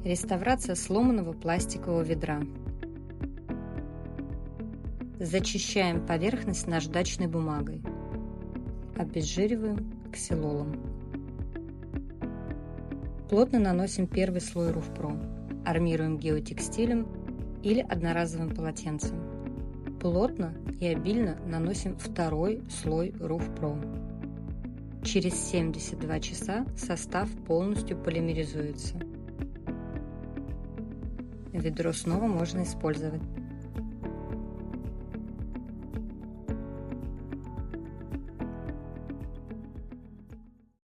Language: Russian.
Реставрация сломанного пластикового ведра. Зачищаем поверхность наждачной бумагой. Обезжириваем ксилолом. Плотно наносим первый слой Руфпро. Армируем геотекстилем или одноразовым полотенцем. Плотно и обильно наносим второй слой Руфпро. Через 72 часа состав полностью полимеризуется. Ведро снова можно использовать.